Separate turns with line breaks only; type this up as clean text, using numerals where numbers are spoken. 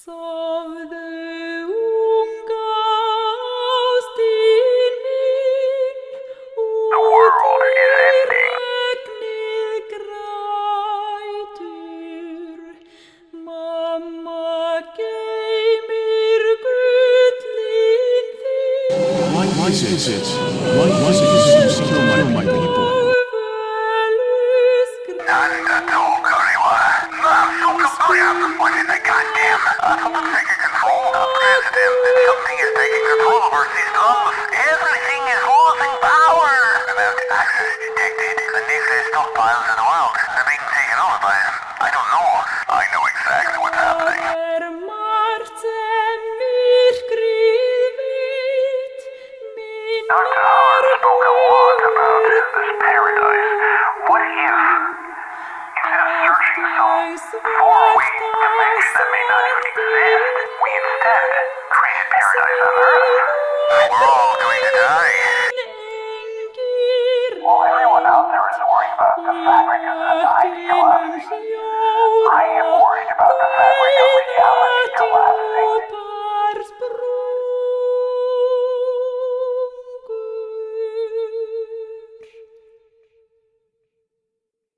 Sovðu unga ástin mín út í regnið grætur. Mamma geymir gullin þín.
Why is it? Why is it you kill my people?
Nanda told Kariwa. What in the goddamn? Someone's taking control. The president. Something is taking control of our systems. Everything is losing power. Amount access detected. The nuclear stockpiles in the world. They're being taken over by I don't know. I know exactly what's happening. Dr. Howard spoke a lot about this paradise. What if, instead of searching some faraway dimension that may not even exist, we instead created paradise on Earth? We're all going to die. While everyone out there is worrying about the fabric of society,